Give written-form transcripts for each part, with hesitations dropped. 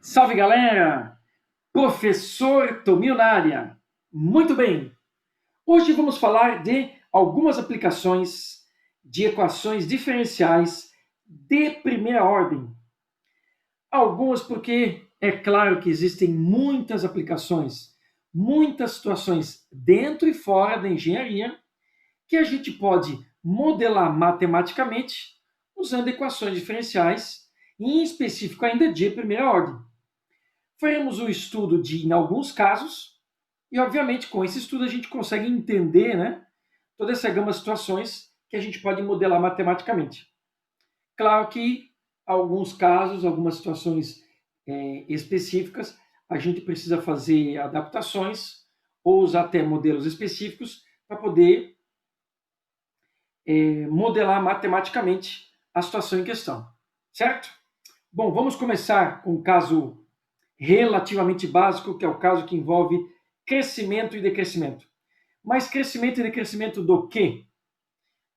Salve galera! Professor Tomil na área. Muito bem! Hoje vamos falar de algumas aplicações de equações diferenciais de primeira ordem. Algumas porque é claro que existem muitas aplicações, muitas situações dentro e fora da engenharia que a gente pode modelar matematicamente usando equações diferenciais, e em específico ainda de primeira ordem. Faremos um estudo em alguns casos, e obviamente com esse estudo a gente consegue entender, né, toda essa gama de situações que a gente pode modelar matematicamente. Claro que alguns casos, algumas situações específicas, a gente precisa fazer adaptações ou usar até modelos específicos para poder modelar matematicamente a situação em questão, certo? Bom, vamos começar com um caso relativamente básico, que é o caso que envolve crescimento e decrescimento. Mas crescimento e decrescimento do quê?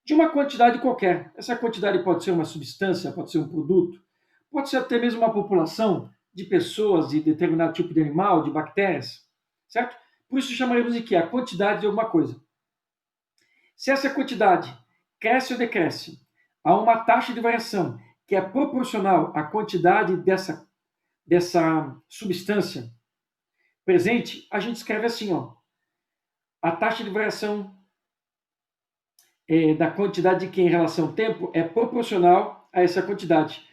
De uma quantidade qualquer. Essa quantidade pode ser uma substância, pode ser um produto, pode ser até mesmo uma população de pessoas, de determinado tipo de animal, de bactérias, certo? Por isso chamaremos de quê? A quantidade de alguma coisa. Se essa quantidade cresce ou decresce a uma taxa de variação que é proporcional à quantidade dessa substância presente, a gente escreve assim, ó, a taxa de variação da quantidade de Q em relação ao tempo é proporcional a essa quantidade.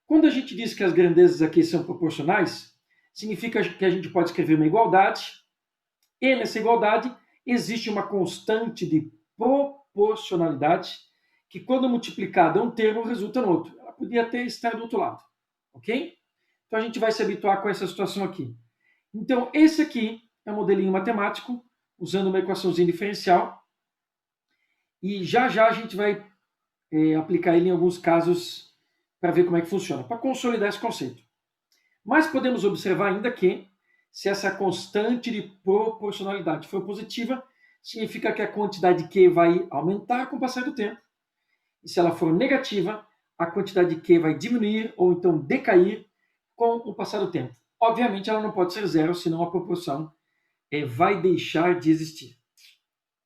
Quando a gente diz que as grandezas aqui são proporcionais, significa que a gente pode escrever uma igualdade, e nessa igualdade existe uma constante de proporcionalidade, que quando multiplicada um termo resulta no outro. Ela podia até estar do outro lado, ok? Então a gente vai se habituar com essa situação aqui. Então esse aqui é um modelinho matemático, usando uma equaçãozinha diferencial, e já já a gente vai aplicar ele em alguns casos para ver como é que funciona, para consolidar esse conceito. Mas podemos observar ainda que, se essa constante de proporcionalidade for positiva, significa que a quantidade de Q vai aumentar com o passar do tempo. E se ela for negativa, a quantidade de Q vai diminuir ou então decair com o passar do tempo. Obviamente, ela não pode ser zero, senão a proporção vai deixar de existir.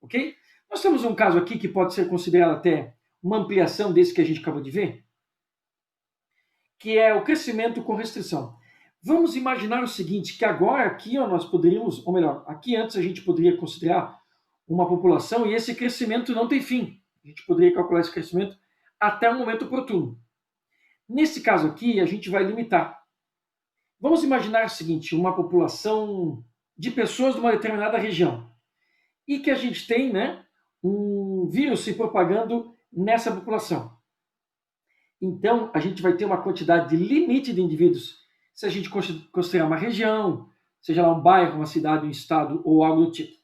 Ok? Nós temos um caso aqui que pode ser considerado até uma ampliação desse que a gente acabou de ver, que é o crescimento com restrição. Vamos imaginar o seguinte, que agora aqui ó, nós poderíamos, ou melhor, aqui antes a gente poderia considerar uma população e esse crescimento não tem fim. A gente poderia calcular esse crescimento até o momento oportuno. Nesse caso aqui, a gente vai limitar. Vamos imaginar o seguinte, uma população de pessoas de uma determinada região e que a gente tem, né, um vírus se propagando nessa população. Então, a gente vai ter uma quantidade de limite de indivíduos, se a gente considerar uma região, seja lá um bairro, uma cidade, um estado ou algo do tipo,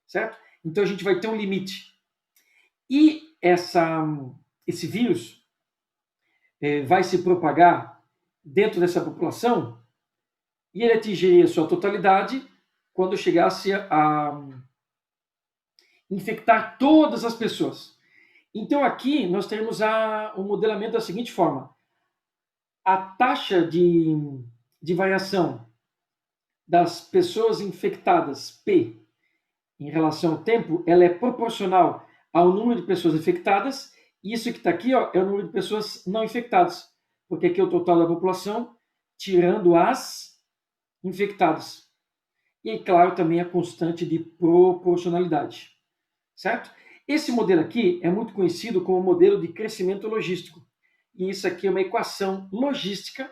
certo? Então, a gente vai ter um limite. E esse vírus vai se propagar dentro dessa população e ele atingiria sua totalidade quando chegasse a infectar todas as pessoas. Então, aqui nós teremos o modelamento da seguinte forma. A taxa de variação das pessoas infectadas, P, em relação ao tempo, ela é proporcional ao número de pessoas infectadas, e isso que está aqui ó, é o número de pessoas não infectadas, porque aqui é o total da população, tirando as infectadas. E, claro, também a constante de proporcionalidade, certo? Esse modelo aqui é muito conhecido como modelo de crescimento logístico. E isso aqui é uma equação logística.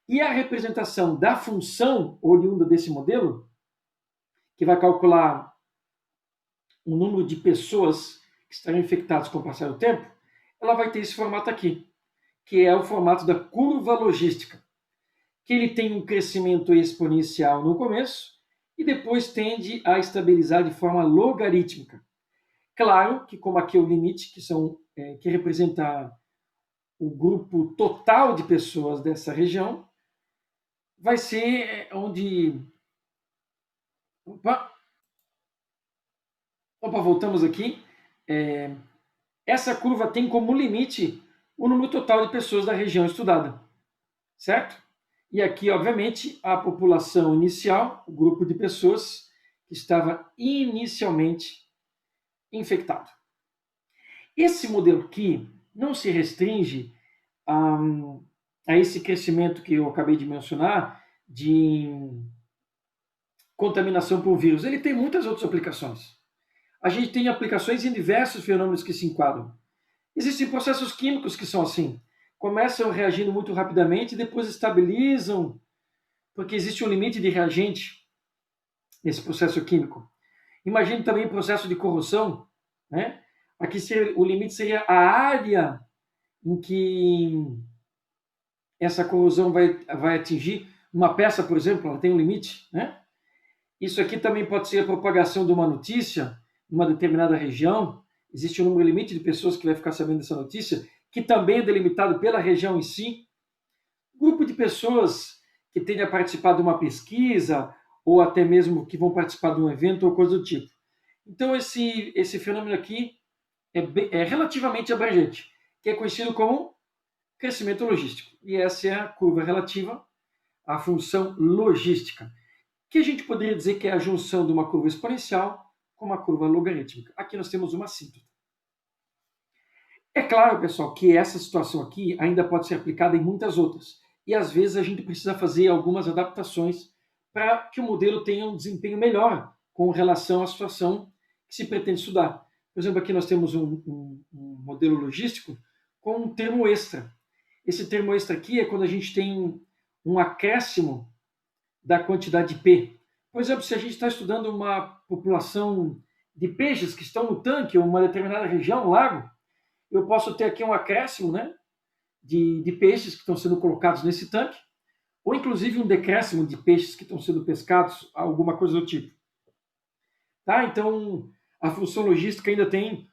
E a representação da função oriunda desse modelo, que vai calcular o número de pessoas que estarão infectadas com o passar do tempo, ela vai ter esse formato aqui, que é o formato da curva logística, que ele tem um crescimento exponencial no começo e depois tende a estabilizar de forma logarítmica. Claro que, como aqui é o limite, que representa o grupo total de pessoas dessa região, vai ser onde. Opa, voltamos aqui. Essa curva tem como limite o número total de pessoas da região estudada, certo? E aqui, obviamente, a população inicial, o grupo de pessoas que estava inicialmente infectado. Esse modelo aqui não se restringe a esse crescimento que eu acabei de mencionar de contaminação por vírus. Ele tem muitas outras aplicações. A gente tem aplicações em diversos fenômenos que se enquadram. Existem processos químicos que são assim. Começam reagindo muito rapidamente e depois estabilizam, porque existe um limite de reagente nesse processo químico. Imagine também o processo de corrosão, né? Aqui o limite seria a área em que essa corrosão vai atingir. Uma peça, por exemplo, ela tem um limite, né? Isso aqui também pode ser a propagação de uma notícia em uma determinada região. Existe um número limite de pessoas que vai ficar sabendo dessa notícia, que também é delimitado pela região em si. Grupo de pessoas que tenha participado de uma pesquisa ou até mesmo que vão participar de um evento ou coisa do tipo. Então, esse fenômeno aqui é relativamente abrangente, que é conhecido como crescimento logístico. E essa é a curva relativa à função logística, que a gente poderia dizer que é a junção de uma curva exponencial com uma curva logarítmica. Aqui nós temos uma síntese. É claro, pessoal, que essa situação aqui ainda pode ser aplicada em muitas outras. E às vezes a gente precisa fazer algumas adaptações para que o modelo tenha um desempenho melhor com relação à situação que se pretende estudar. Por exemplo, aqui nós temos um modelo logístico com um termo extra. Esse termo extra aqui é quando a gente tem um acréscimo da quantidade de P. Por exemplo, se a gente está estudando uma população de peixes que estão no tanque ou uma determinada região, um lago, eu posso ter aqui um acréscimo, né, de peixes que estão sendo colocados nesse tanque, ou inclusive um decréscimo de peixes que estão sendo pescados, alguma coisa do tipo. Tá? Então, a função logística ainda tem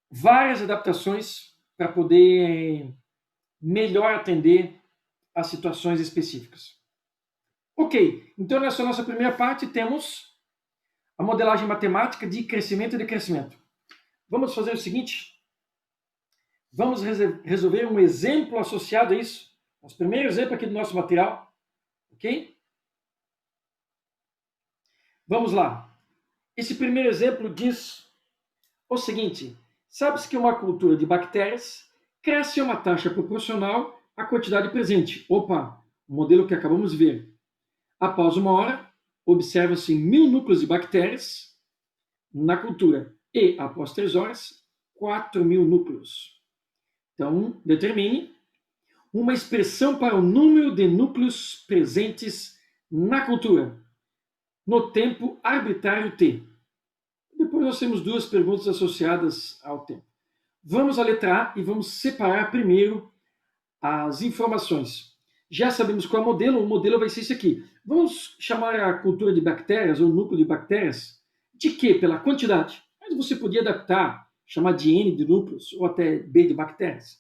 várias adaptações para poder melhor atender às situações específicas. Ok, então nessa nossa primeira parte temos a modelagem matemática de crescimento e decrescimento. Vamos fazer o seguinte, vamos resolver um exemplo associado a isso. Nosso primeiro exemplo aqui do nosso material, ok? Vamos lá. Esse primeiro exemplo diz o seguinte, sabe-se que uma cultura de bactérias cresce a uma taxa proporcional à quantidade presente. Opa, o modelo que acabamos de ver. Após uma hora, observa-se 1000 núcleos de bactérias na cultura e, após 3 horas, 4000 núcleos. Então, determine uma expressão para o número de núcleos presentes na cultura, no tempo arbitrário t. Depois nós temos duas perguntas associadas ao tempo. Vamos à letra A e vamos separar primeiro as informações. Já sabemos qual é o modelo vai ser esse aqui. Vamos chamar a cultura de bactérias, ou núcleo de bactérias, de quê? Pela quantidade. Mas você podia adaptar, chamar de N de núcleos, ou até B de bactérias.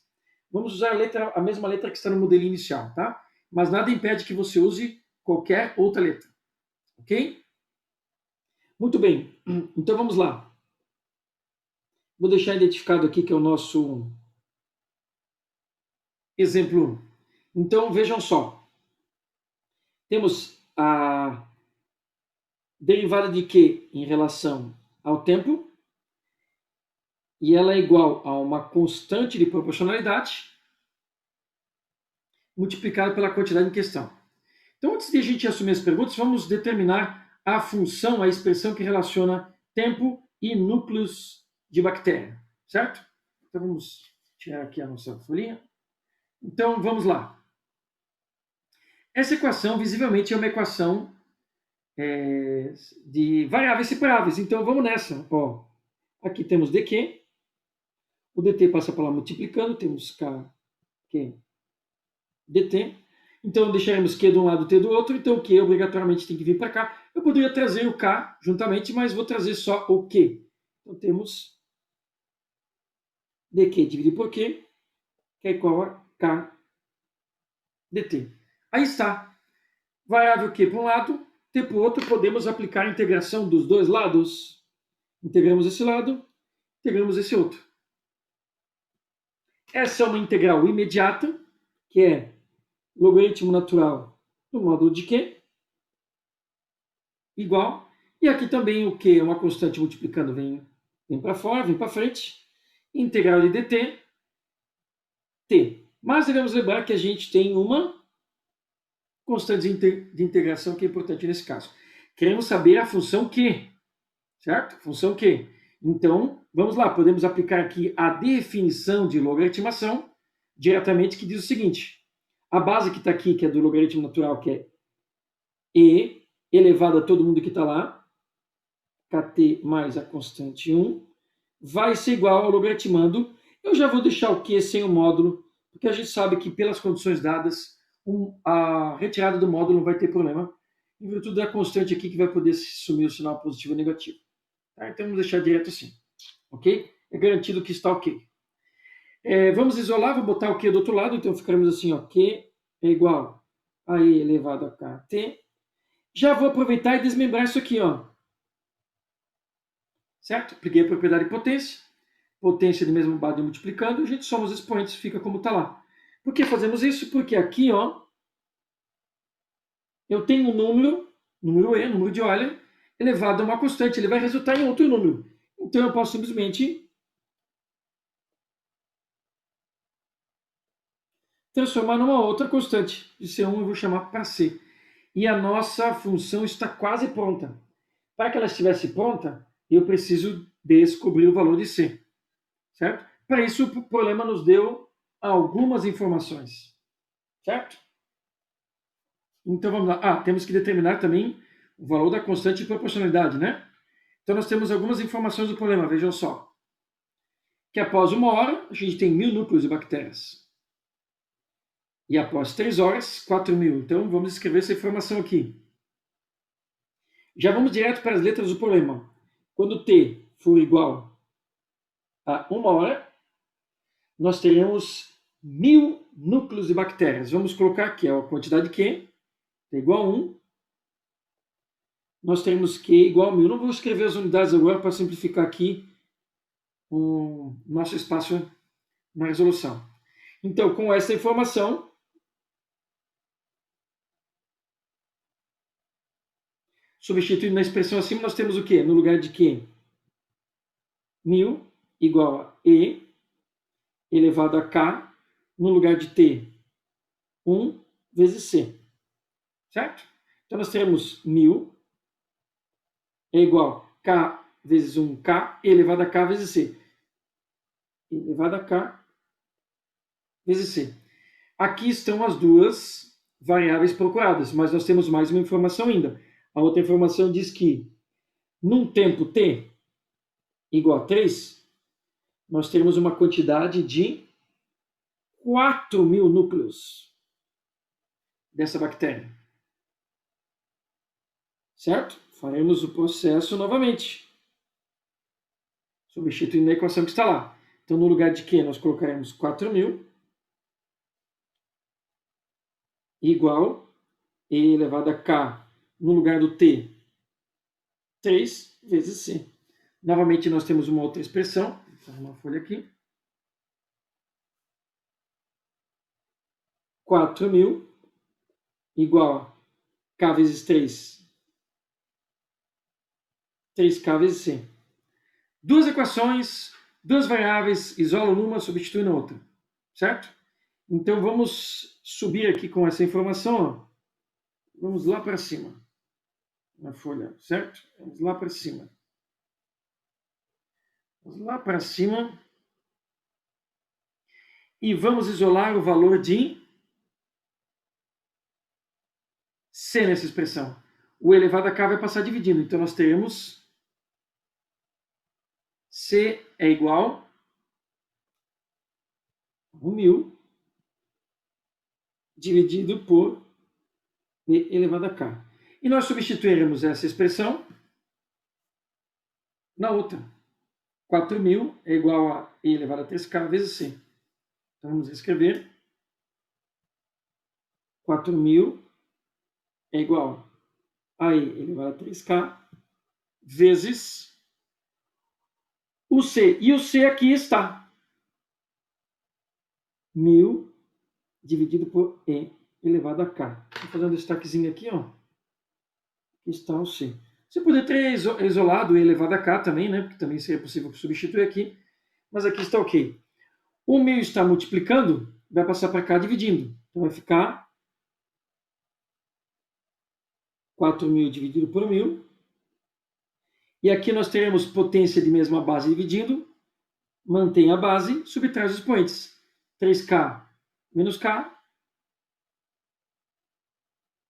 Vamos usar a mesma letra que está no modelo inicial, tá? Mas nada impede que você use qualquer outra letra. Ok? Muito bem. Então vamos lá. Vou deixar identificado aqui que é o nosso exemplo 1. Então vejam só. Temos a derivada de Q em relação ao tempo, e ela é igual a uma constante de proporcionalidade multiplicada pela quantidade em questão. Então, antes de a gente assumir as perguntas, vamos determinar a função, a expressão que relaciona tempo e núcleos de bactéria, certo? Então, vamos tirar aqui a nossa folhinha. Então, vamos lá. Essa equação, visivelmente, é uma equação de variáveis separáveis. Então, vamos nessa. Ó, aqui temos dq, o dt passa para lá multiplicando, temos k, q, dt. Então, deixaremos q de um lado e t do outro, então o q obrigatoriamente tem que vir para cá. Eu poderia trazer o k juntamente, mas vou trazer só o q. Então, temos dq dividido por q, que é igual a k dt. Aí está. Variável q para um lado, t para o outro, podemos aplicar a integração dos dois lados. Integramos esse lado, integramos esse outro. Essa é uma integral imediata, que é logaritmo natural do módulo de Q igual. E aqui também o Q é uma constante multiplicando, vem para fora, vem para frente. Integral de dt, t. Mas devemos lembrar que a gente tem uma constante de integração que é importante nesse caso. Queremos saber a função Q, certo? Função Q. Então, vamos lá, podemos aplicar aqui a definição de logaritmação diretamente, que diz o seguinte: a base que está aqui, que é do logaritmo natural, que é e elevado a todo mundo que está lá, kt mais a constante 1, vai ser igual ao logaritmando. Eu já vou deixar o Q sem o módulo, porque a gente sabe que pelas condições dadas, a retirada do módulo não vai ter problema, em virtude da constante aqui que vai poder sumir o sinal positivo e negativo. Tá? Então vamos deixar direto assim, ok? É garantido que está ok. Vamos isolar, vou botar o Q do outro lado, então ficaremos assim, ó, Q é igual a E elevado a kt. Já vou aproveitar e desmembrar isso aqui, ó. Certo? Peguei a propriedade de potência, potência de mesmo base multiplicando, a gente soma os expoentes, fica como está lá. Por que fazemos isso? Porque aqui, ó, eu tenho um número E, número de Euler, elevado a uma constante, ele vai resultar em outro número. Então eu posso simplesmente transformar numa outra constante. De C1 eu vou chamar para C. E a nossa função está quase pronta. Para que ela estivesse pronta, eu preciso descobrir o valor de C. Certo? Para isso, o problema nos deu algumas informações. Certo? Então vamos lá. Temos que determinar também o valor da constante de proporcionalidade, né? Então nós temos algumas informações do problema, vejam só. Que após 1 hora, a gente tem 1000 núcleos de bactérias. E após 3 horas, 4000. Então vamos escrever essa informação aqui. Já vamos direto para as letras do problema. Quando t for igual a 1 hora, nós teremos 1000 núcleos de bactérias. Vamos colocar aqui a quantidade Q é igual a 1. Nós teremos Q igual a 1000. Não vou escrever as unidades agora para simplificar aqui o nosso espaço na resolução. Então, com essa informação, substituindo na expressão acima, nós temos o quê? No lugar de Q, 1000 igual a E elevado a K, no lugar de T, 1 vezes C. Certo? Então, nós teremos 1000 é igual a K vezes 1K elevado a K vezes C. Elevado a K vezes C. Aqui estão as duas variáveis procuradas, mas nós temos mais uma informação ainda. A outra informação diz que, num tempo t igual a 3, nós temos uma quantidade de 4000 núcleos dessa bactéria. Certo? Faremos o processo novamente, substituindo a equação que está lá. Então, no lugar de Q, nós colocaremos 4000 igual E elevado a K, no lugar do T, 3 vezes C. Novamente, nós temos uma outra expressão. Vou fazer uma folha aqui. 4000 igual a K vezes 3. 3K vezes C. Duas equações, duas variáveis, isolam uma, substituem na outra. Certo? Então, vamos subir aqui com essa informação. Ó. Vamos lá para cima. Na folha, certo? Vamos lá para cima. Vamos lá para cima. E vamos isolar o valor de C nessa expressão. O elevado a K vai passar dividindo. Então, nós teremos C é igual a 1000 dividido por E elevado a K. E nós substituiremos essa expressão na outra. 4000 é igual a E elevado a 3K vezes C. Então, vamos escrever 4000 é igual a E elevado a 3K vezes o C. E o C aqui está. 1000 dividido por E elevado a K. Vou fazer um destaquezinho aqui, ó. Aqui está o C. Você poderia ter isolado E elevado a K também, né? Porque também seria possível substituir aqui. Mas aqui está ok. O 1000 está multiplicando, vai passar para cá dividindo. Então vai ficar 4.000 dividido por 1000. E aqui nós teremos potência de mesma base dividindo. Mantém a base, subtrai os expoentes. 3K menos K,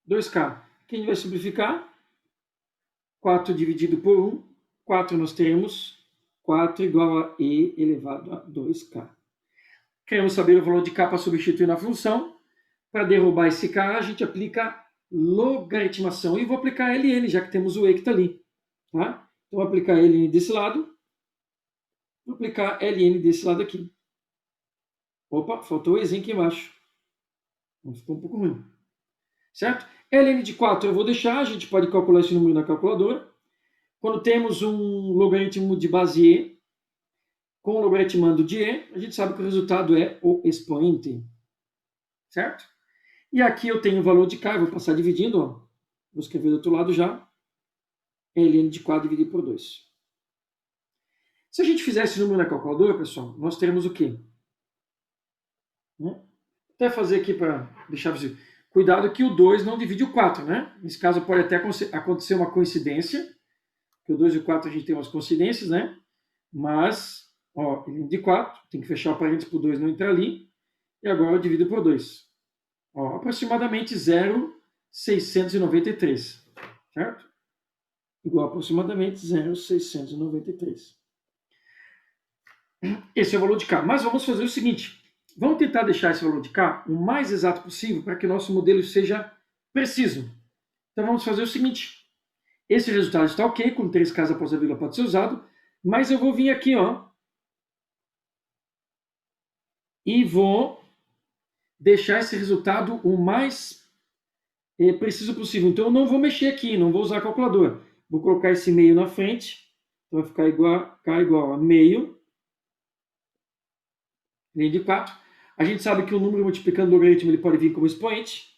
2K. Aqui a gente vai simplificar. 4 dividido por 1. 4 nós teremos 4 igual a E elevado a 2K. Queremos saber o valor de K para substituir na função. Para derrubar esse K, a gente aplica logaritmação. E vou aplicar ln, já que temos o E que está ali. Tá? Então, vou aplicar ln desse lado. Vou aplicar ln desse lado aqui. Opa, faltou o Ezinho aqui embaixo. Então, ficou um pouco ruim. Certo? ln de 4 eu vou deixar. A gente pode calcular esse número na calculadora. Quando temos um logaritmo de base E, com o logaritmando de E, a gente sabe que o resultado é o expoente. Certo? E aqui eu tenho o valor de K, eu vou passar dividindo, ó. Vou escrever do outro lado já. ln de 4 dividido por 2. Se a gente fizer esse número na calculadora, pessoal, nós teremos o quê? Vou até fazer aqui para deixar visível. Cuidado que o 2 não divide o 4, né? Nesse caso pode até acontecer uma coincidência, que o 2 e o 4 a gente tem umas coincidências, né? Mas, ó, ln de 4, tem que fechar o parênteses para o 2 não entrar ali. E agora eu divido por 2. Ó, aproximadamente 0,693, certo? Igual a aproximadamente 0,693. Esse é o valor de K. Mas vamos fazer o seguinte. Vamos tentar deixar esse valor de K o mais exato possível para que o nosso modelo seja preciso. Então vamos fazer o seguinte. Esse resultado está ok, com 3 Ks após a vírgula pode ser usado. Mas eu vou vir aqui, ó. E vou deixar esse resultado o mais preciso possível. Então eu não vou mexer aqui, não vou usar a calculadora. Vou colocar esse meio na frente. Então vai ficar K igual a meio. Ln de 4. A gente sabe que o número multiplicando o logaritmo ele pode vir como expoente.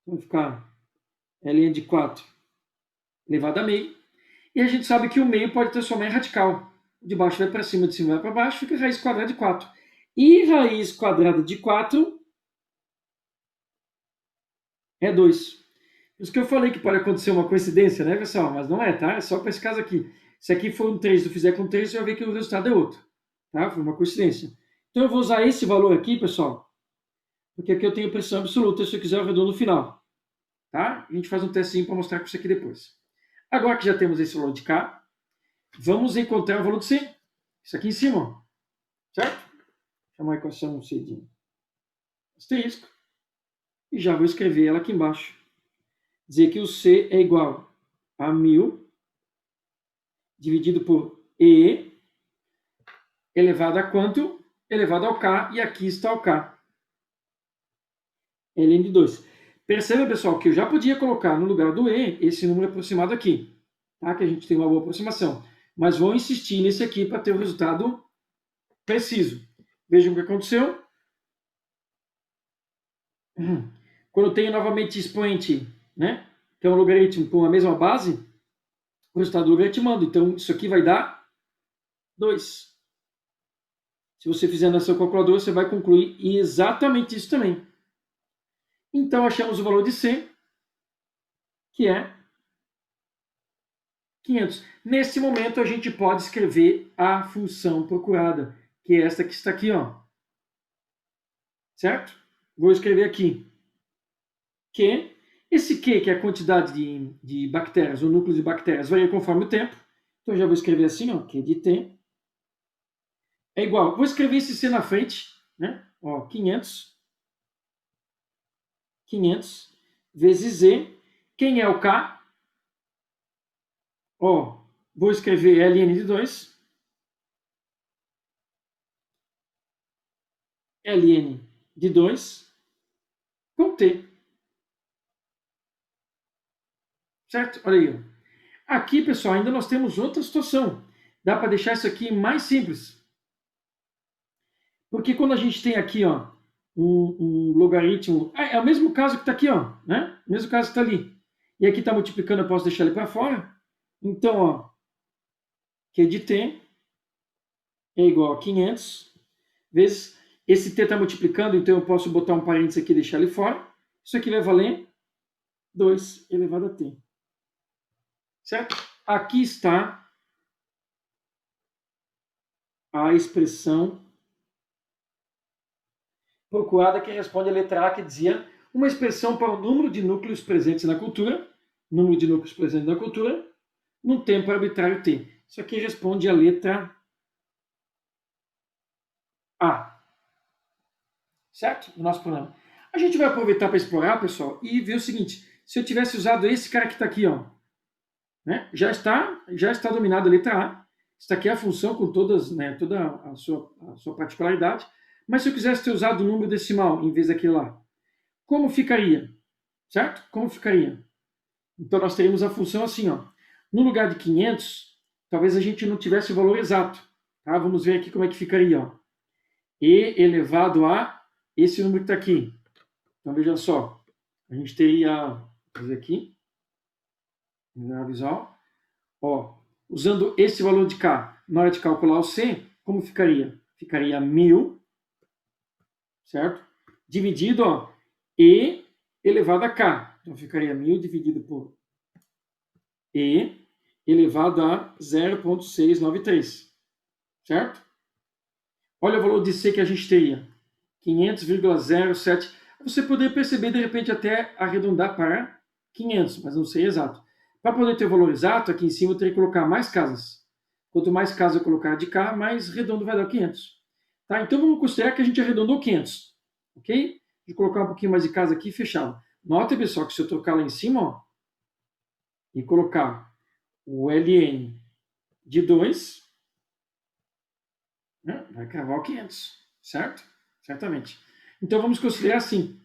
Então vai ficar ln de 4 elevado a meio. E a gente sabe que o meio pode transformar em radical. De baixo vai para cima, de cima vai para baixo, fica raiz quadrada de 4. E raiz quadrada de 4 é 2. Por isso que eu falei que pode acontecer uma coincidência, né, pessoal? Mas não é, tá? É só para esse caso aqui. Se aqui for um 3 e eu fizer com 3, você vai ver que o resultado é outro. Tá? Foi uma coincidência. Então eu vou usar esse valor aqui, pessoal, porque aqui eu tenho pressão absoluta, se eu quiser eu redondo no final. Tá? A gente faz um testinho para mostrar com isso aqui depois. Agora que já temos esse valor de K, vamos encontrar o valor de C. Isso aqui em cima, ó. Certo? Chamar a equação C de asterisco. E já vou escrever ela aqui embaixo. Dizer que o C é igual a 1000 dividido por E elevado a quanto? Elevado ao K, e aqui está o K. ln de 2. Perceba, pessoal, que eu já podia colocar no lugar do E esse número aproximado aqui. Tá? Que a gente tem uma boa aproximação. Mas vou insistir nesse aqui para ter o resultado preciso. Vejam o que aconteceu. Quando eu tenho novamente expoente, né, que é um logaritmo com a mesma base, o resultado logaritmando. Então, isso aqui vai dar 2. Se você fizer na sua calculadora, você vai concluir exatamente isso também. Então, achamos o valor de C, que é 500. Nesse momento, a gente pode escrever a função procurada, que é esta que está aqui, ó. Certo? Vou escrever aqui. Que esse Q, que é a quantidade de bactérias, o núcleo de bactérias, varia conforme o tempo. Então, já vou escrever assim, ó, Q de T é igual. Vou escrever esse C na frente, né? Ó, 500 vezes Z. Quem é o K? Ó, vou escrever ln de 2. ln de 2 com T. Certo? Olha aí. Aqui, pessoal, ainda nós temos outra situação. Dá para deixar isso aqui mais simples. Porque quando a gente tem aqui, ó, um logaritmo. É o mesmo caso que está aqui, ó, né? O mesmo caso que está ali. E aqui está multiplicando, eu posso deixar ele para fora. Então, ó, Q de t é igual a 500 vezes. Esse t está multiplicando, então eu posso botar um parênteses aqui e deixar ele fora. Isso aqui vai valer 2 elevado a t. Certo? Aqui está a expressão procurada que responde a letra A, que dizia uma expressão para o número de núcleos presentes na cultura, número de núcleos presentes na cultura, num tempo arbitrário t. Isso aqui responde a letra A. Certo? Do nosso problema. A gente vai aproveitar para explorar, pessoal, e ver o seguinte. Se eu tivesse usado esse cara que está aqui, ó, né, já está dominada a letra A. Isso aqui é a função com todas, né, toda a sua particularidade. Mas se eu quisesse ter usado o número decimal em vez daquele lá, como ficaria? Certo? Como ficaria? Então nós teríamos a função assim, ó. No lugar de 500, talvez a gente não tivesse o valor exato. Tá? Vamos ver aqui como é que ficaria, ó. E elevado a esse número que está aqui. Então veja só, a gente teria, vou fazer aqui, na visual, ó, usando esse valor de K, na hora de calcular o C, como ficaria? Ficaria 1000, certo? Dividido, ó, E elevado a K. Então ficaria 1000 dividido por E elevado a 0,693, certo? Olha o valor de C que a gente teria, 500,07. Você poderia perceber, de repente, até arredondar para 500, mas não sei exato. Para poder ter o valor exato, aqui em cima eu teria que colocar mais casas. Quanto mais casas eu colocar de cá, mais redondo vai dar 500. Tá? Então vamos considerar que a gente arredondou 500. Ok? Vou colocar um pouquinho mais de casa aqui e fechava. Nota, pessoal, que se eu trocar lá em cima, ó, e colocar o ln de 2, né, vai cravar o 500, certo? Certamente. Então vamos considerar assim,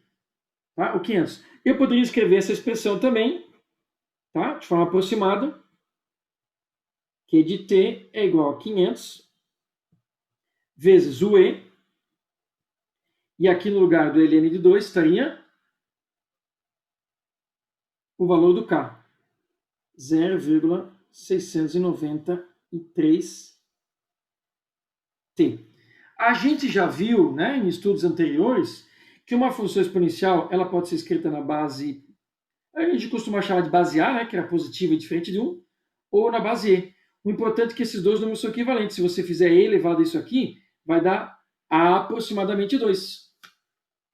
tá? O 500. Eu poderia escrever essa expressão também, tá? De forma aproximada, que de t é igual a 500 vezes o e, e aqui no lugar do ln de 2 estaria o valor do k, 0,693 t. A gente já viu, né, em estudos anteriores, que uma função exponencial ela pode ser escrita na base, a gente costuma chamar de base A, né, que era positiva e diferente de 1, ou na base E. O importante é que esses dois números são equivalentes. Se você fizer E elevado a isso aqui, vai dar aproximadamente 2.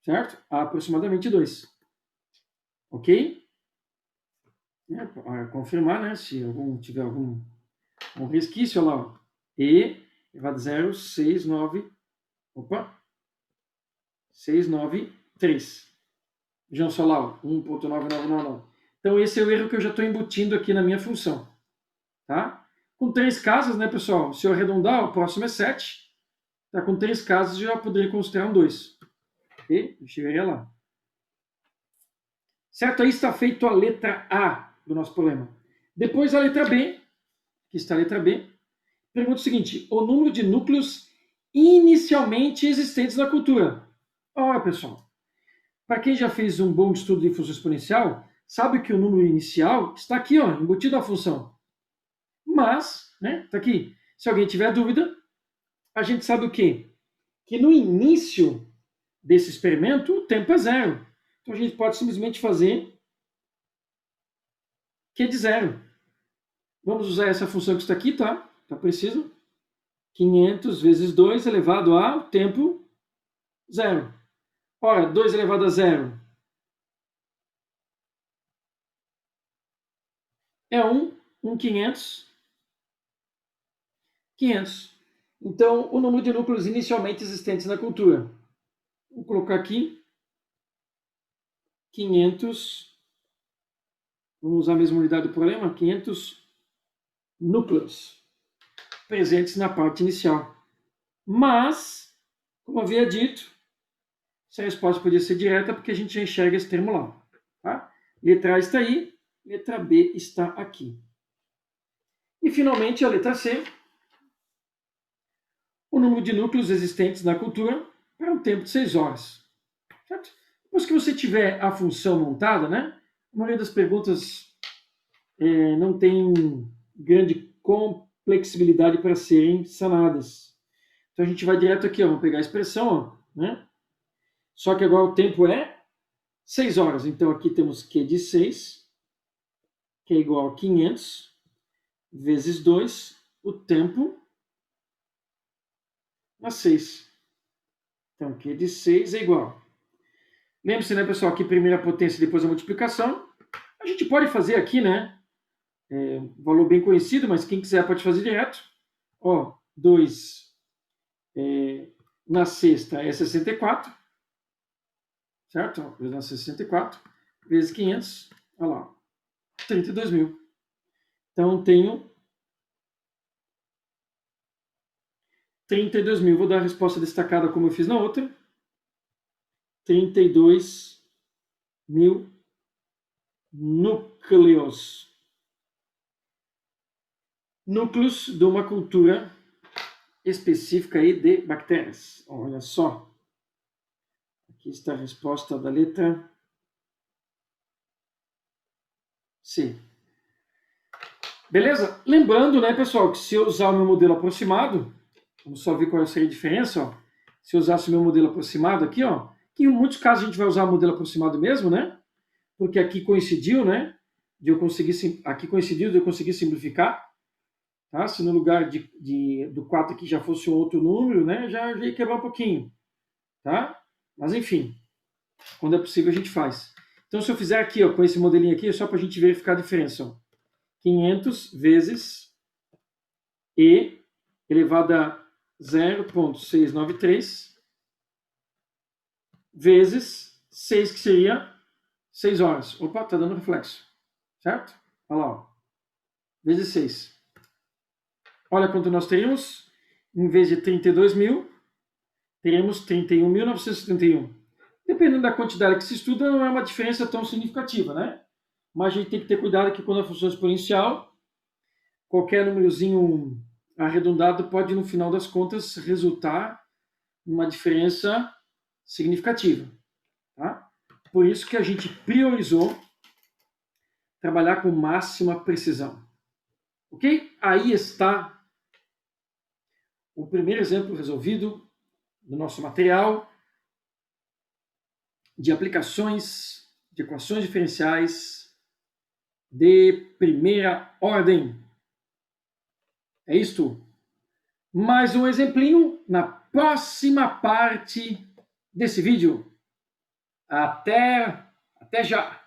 Certo? Aproximadamente 2. Ok? Para confirmar, né? Se tiver algum resquício, olha lá. Ó. E elevado a 0,69. Opa! 693. Vejam só lá, 1.9999. Então esse é o erro que eu já estou embutindo aqui na minha função. Tá? Com 3 casas, né, pessoal? Se eu arredondar, o próximo é 7. Tá? Com 3 casas, eu já poderia considerar um 2. Ok? Eu chegaria lá. Certo? Aí está feito a letra A do nosso problema. Depois a letra B, aqui está a letra B, pergunta o seguinte: o número de núcleos inicialmente existentes na cultura. Olha, pessoal, para quem já fez um bom estudo de função exponencial, sabe que o número inicial está aqui, ó, embutido na função. Mas, né, está aqui. Se alguém tiver dúvida, a gente sabe o quê? Que no início desse experimento, o tempo é 0. Então a gente pode simplesmente fazer Q de 0. Vamos usar essa função que está aqui, tá? Tá preciso. 500 vezes 2 elevado a tempo 0. Ora, 2 elevado a 0 é 1. 500. 500. Então, o número de núcleos inicialmente existentes na cultura. Vou colocar aqui 500. Vamos usar a mesma unidade do problema. 500 núcleos presentes na parte inicial. Mas, como havia dito, essa resposta podia ser direta porque a gente já enxerga esse termo lá. Tá? Letra A está aí, letra B está aqui. E, finalmente, a letra C. O número de núcleos existentes na cultura para um tempo de 6 horas. certo? Depois que você tiver a função montada, né? A maioria das perguntas não tem grande complexibilidade para serem sanadas. Então a gente vai direto aqui, ó, vamos pegar a expressão, ó, né? Só que agora o tempo é 6 horas. Então aqui temos Q de 6, que é igual a 500 vezes 2, o tempo a 6. Então Q de 6 é igual. Lembre-se, né, pessoal, que primeiro a potência e depois a multiplicação. A gente pode fazer aqui, né? Valor bem conhecido, mas quem quiser pode fazer direto. Ó, 2 na sexta é 64, certo? 2 na 64 vezes 500, olha lá, 32 mil. Então, tenho 32 mil. Vou dar a resposta destacada como eu fiz na outra. 32 mil núcleos. Núcleos de uma cultura específica aí de bactérias. Olha só. Aqui está a resposta da letra C. Beleza? Lembrando, né, pessoal, que se eu usar o meu modelo aproximado, vamos só ver qual seria a diferença, ó. Se eu usasse o meu modelo aproximado aqui, ó, que em muitos casos a gente vai usar o modelo aproximado mesmo, né? Porque aqui coincidiu, né? Aqui coincidiu de eu conseguir simplificar. Tá? Se no lugar do 4 aqui já fosse um outro número, né? Já ia quebrar um pouquinho. Tá? Mas enfim, quando é possível a gente faz. Então se eu fizer aqui, ó, com esse modelinho aqui, é só para a gente verificar a diferença. Ó. 500 vezes E elevado a 0,693 vezes 6, que seria 6 horas. Opa, tá dando reflexo. Certo? Olha lá, ó. Vezes 6. Olha quanto nós teríamos. Em vez de 32 mil, teríamos 31.971. Dependendo da quantidade que se estuda, não é uma diferença tão significativa, né? Mas a gente tem que ter cuidado que quando a função é exponencial, qualquer númerozinho arredondado pode, no final das contas, resultar numa diferença significativa. Tá? Por isso que a gente priorizou trabalhar com máxima precisão. Ok? Aí está o primeiro exemplo resolvido do nosso material de aplicações de equações diferenciais de primeira ordem. É isto. Mais um exemplinho na próxima parte desse vídeo. Até já!